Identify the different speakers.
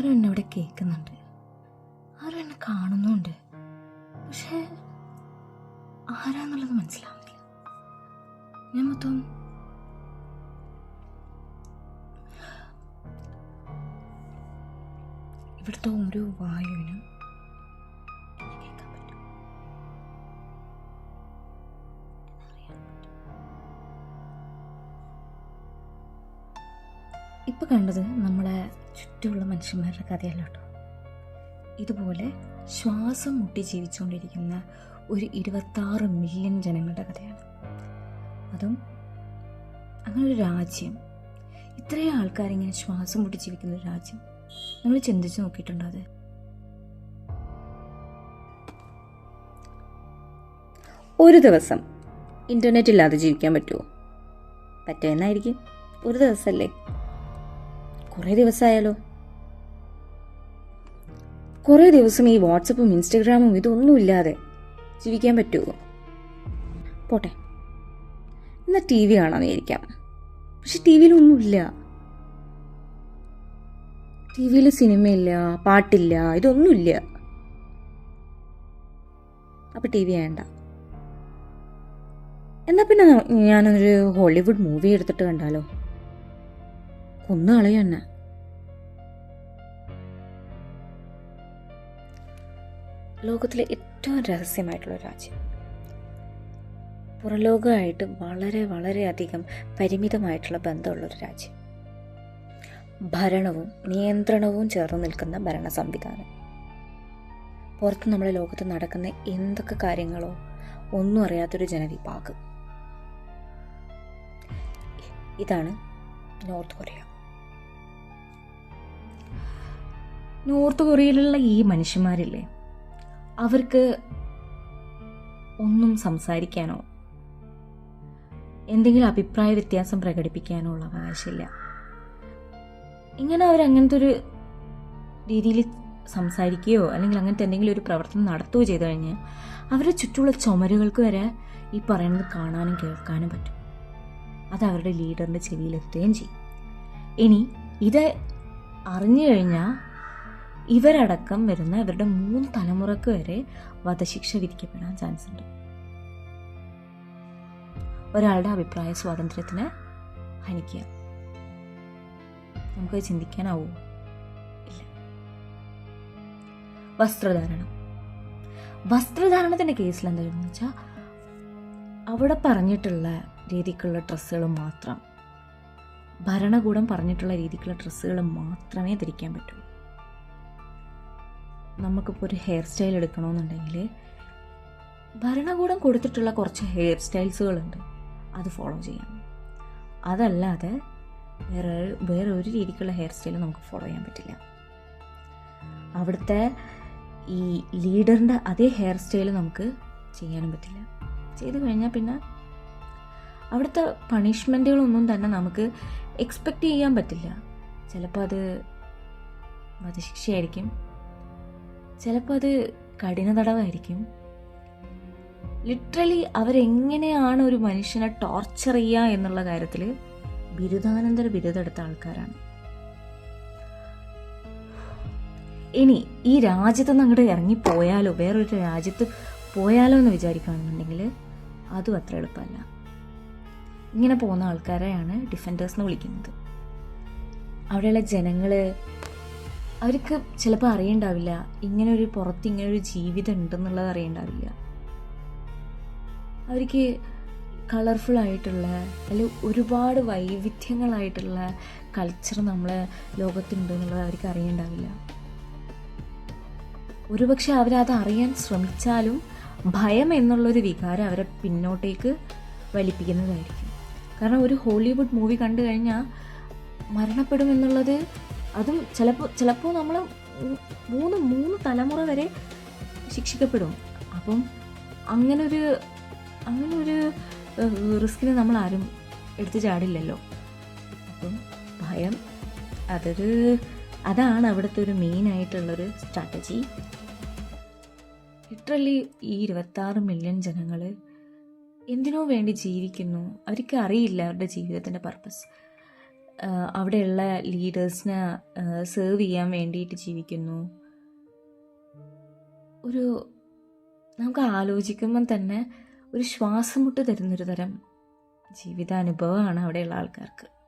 Speaker 1: ആരും എന്നെ ഇവിടെ കേൾക്കുന്നുണ്ട്, ആരും എന്നെ കാണുന്നുണ്ട്. പക്ഷെ ആരാന്നുള്ളത് മനസ്സിലാവുന്നില്ല. ഞാൻ മൊത്തം ഇവിടുത്തെ ഓരോ വായുവിനും എന്നെ കേൾക്കാൻ പറ്റും. ഇപ്പം കണ്ടത് നമ്മളെ ചുറ്റുമുള്ള മനുഷ്യന്മാരുടെ കഥയല്ല കേട്ടോ. ഇതുപോലെ ശ്വാസം മുട്ടി ജീവിച്ചുകൊണ്ടിരിക്കുന്ന ഒരു 26 മില്യൺ ജനങ്ങളുടെ കഥയാണ്. അതും അങ്ങനെ ഒരു രാജ്യം, ഇത്രയും ആൾക്കാരിങ്ങനെ ശ്വാസം മുട്ടി ജീവിക്കുന്ന ഒരു രാജ്യം, നമ്മൾ ചിന്തിച്ച് നോക്കിയിട്ടുണ്ടോ? അത്
Speaker 2: ഒരു ദിവസം ഇൻ്റർനെറ്റ് ഇല്ലാതെ ജീവിക്കാൻ പറ്റുമോ? പറ്റുമെന്നായിരിക്കും. ഒരു ദിവസമല്ലേ, കുറേ ദിവസമായാലോ? കുറേ ദിവസം ഈ വാട്സപ്പും ഇൻസ്റ്റഗ്രാമും ഇതൊന്നും ഇല്ലാതെ ജീവിക്കാൻ പറ്റുമോ? പോട്ടെ, എന്നാൽ ടി വി കാണാമെന്ന് വിചാരിക്കാം. പക്ഷെ ടി വിയിലൊന്നുമില്ല. ടി വിയിൽ സിനിമയില്ല, പാട്ടില്ല, ഇതൊന്നുമില്ല. അപ്പം ടി വി വേണ്ട. എന്നാൽ പിന്നെ ഞാനൊരു ഹോളിവുഡ് മൂവി എടുത്തിട്ട് കണ്ടാലോ? കൊന്നുകളയും എന്നെ. ലോകത്തിലെ ഏറ്റവും രഹസ്യമായിട്ടുള്ള രാജ്യം, പുറലോകമായിട്ട് വളരെ വളരെയധികം പരിമിതമായിട്ടുള്ള ബന്ധമുള്ളൊരു രാജ്യം, ഭരണവും നിയന്ത്രണവും ചേർന്ന് നിൽക്കുന്ന ഭരണ സംവിധാനം. പുറത്ത് നമ്മളെ ലോകത്ത് നടക്കുന്ന എന്തൊക്കെ കാര്യങ്ങളോ ഒന്നും അറിയാത്തൊരു ജനവിഭാഗം. ഇതാണ് നോർത്ത് കൊറിയ.
Speaker 1: നോർത്ത് കൊറിയയിലുള്ള ഈ മനുഷ്യന്മാരില്ലേ, അവർക്ക് ഒന്നും സംസാരിക്കാനോ എന്തെങ്കിലും അഭിപ്രായ വ്യത്യാസം പ്രകടിപ്പിക്കാനോ ഉള്ള അവകാശമില്ല. ഇങ്ങനെ അവരങ്ങനത്തെ ഒരു രീതിയിൽ സംസാരിക്കുകയോ അല്ലെങ്കിൽ അങ്ങനത്തെ എന്തെങ്കിലും ഒരു പ്രവർത്തനം നടത്തുകയോ ചെയ്തു കഴിഞ്ഞാൽ അവരുടെ ചുറ്റുമുള്ള ചുമരുകൾക്ക് വരെ ഈ പറയുന്നത് കാണാനും കേൾക്കാനും പറ്റും. അത് അവരുടെ ലീഡറിൻ്റെ ചെവിയിലെത്തുകയും ചെയ്യും. ഇനി ഇത് അറിഞ്ഞു കഴിഞ്ഞാൽ ഇവരടക്കം വരുന്ന ഇവരുടെ 3 തലമുറക്ക് വരെ വധശിക്ഷ വിധിക്കപ്പെടാൻ ചാൻസ് ഉണ്ട്. ഒരാളുടെ അഭിപ്രായ സ്വാതന്ത്ര്യത്തിന് ഹനിക്കുക. നമുക്ക് ചിന്തിക്കാനാവൂ? ഇല്ല. വസ്ത്രധാരണത്തിന്റെ കേസിൽ എന്തായിരുന്നു വെച്ചാൽ അവിടെ പറഞ്ഞിട്ടുള്ള രീതിക്കുള്ള ഡ്രസ്സുകൾ മാത്രം, ഭരണകൂടം പറഞ്ഞിട്ടുള്ള രീതിക്കുള്ള ഡ്രസ്സുകൾ മാത്രമേ ധരിക്കാൻ പറ്റൂ. നമുക്കിപ്പോൾ ഒരു ഹെയർ സ്റ്റൈൽ എടുക്കണമെന്നുണ്ടെങ്കിൽ ഭരണകൂടം കൊടുത്തിട്ടുള്ള കുറച്ച് ഹെയർ സ്റ്റൈൽസുകളുണ്ട്, അത് ഫോളോ ചെയ്യാം. അതല്ലാതെ വേറെ ഒരു രീതിക്കുള്ള ഹെയർ സ്റ്റൈൽ നമുക്ക് ഫോളോ ചെയ്യാൻ പറ്റില്ല. അവിടുത്തെ ഈ ലീഡറിൻ്റെ അതേ ഹെയർ സ്റ്റൈൽ നമുക്ക് ചെയ്യാനും പറ്റില്ല. ചെയ്തു കഴിഞ്ഞാൽ പിന്നെ അവിടുത്തെ പണിഷ്മെൻറ്റുകളൊന്നും തന്നെ നമുക്ക് എക്സ്പെക്റ്റ് ചെയ്യാൻ പറ്റില്ല. ചിലപ്പോൾ അത് വധശിക്ഷയായിരിക്കും, ചിലപ്പോൾ അത് കഠിന തടവായിരിക്കും. ലിറ്ററലി അവരെങ്ങനെയാണ് ഒരു മനുഷ്യനെ ടോർച്ചർ ചെയ്യുക എന്നുള്ള കാര്യത്തിൽ ബിരുദാനന്തര ബിരുദം എടുത്ത ആൾക്കാരാണ്. ഇനി ഈ രാജ്യത്ത് നിന്ന് അങ്ങോട്ട് ഇറങ്ങിപ്പോയാലോ, വേറൊരു രാജ്യത്ത് പോയാലോ എന്ന് വിചാരിക്കുകയാണെന്നുണ്ടെങ്കിൽ അതും അത്ര എളുപ്പമല്ല. ഇങ്ങനെ പോകുന്ന ആൾക്കാരെയാണ് ഡിഫൻഡേഴ്സ് എന്ന് വിളിക്കുന്നത്. അവിടെയുള്ള ജനങ്ങൾ, അവർക്ക് ചിലപ്പോൾ അറിയണ്ടാവില്ല ഇങ്ങനൊരു പുറത്ത് ഇങ്ങനൊരു ജീവിതം ഉണ്ടെന്നുള്ളത് അറിയണ്ടാവില്ല. അവർക്ക് കളർഫുൾ ആയിട്ടുള്ള അല്ലെങ്കിൽ ഒരുപാട് വൈവിധ്യങ്ങളായിട്ടുള്ള കൾച്ചർ നമ്മളെ ലോകത്തുണ്ട് എന്നുള്ളത് അവർക്ക് അറിയണ്ടാവില്ല. ഒരുപക്ഷെ അവരത് അറിയാൻ ശ്രമിച്ചാലും ഭയം എന്നുള്ളൊരു വികാരം അവരെ പിന്നോട്ടേക്ക് വലിപ്പിക്കുന്നതായിരിക്കും. കാരണം ഒരു ഹോളിവുഡ് മൂവി കണ്ടു കഴിഞ്ഞാൽ മരണപ്പെടും എന്നുള്ളത്, അതും ചിലപ്പോൾ നമ്മൾ 3 തലമുറ വരെ ശിക്ഷിക്കപ്പെടും. അപ്പം അങ്ങനൊരു റിസ്കിന് നമ്മൾ ആരും എടുത്തു ചാടില്ലല്ലോ. അപ്പം ഭയം അതാണ് അവിടുത്തെ ഒരു മെയിനായിട്ടുള്ളൊരു സ്ട്രാറ്റജി. ലിറ്ററലി ഈ 26 മില്യൺ ജനങ്ങൾ എന്തിനോ വേണ്ടി ജീവിക്കുന്നു. അവർക്ക് അറിയില്ല അവരുടെ ജീവിതത്തിൻ്റെ പർപ്പസ്. അവിടെയുള്ള ലീഡേഴ്സിനെ സേർവ് ചെയ്യാൻ വേണ്ടിയിട്ട് ജീവിക്കുന്നു. ഒരു നമുക്ക് ആലോചിക്കുമ്പം തന്നെ ഒരു ശ്വാസം മുട്ട് തരുന്നൊരു തരം ജീവിതാനുഭവമാണ് അവിടെയുള്ള ആൾക്കാർക്ക്.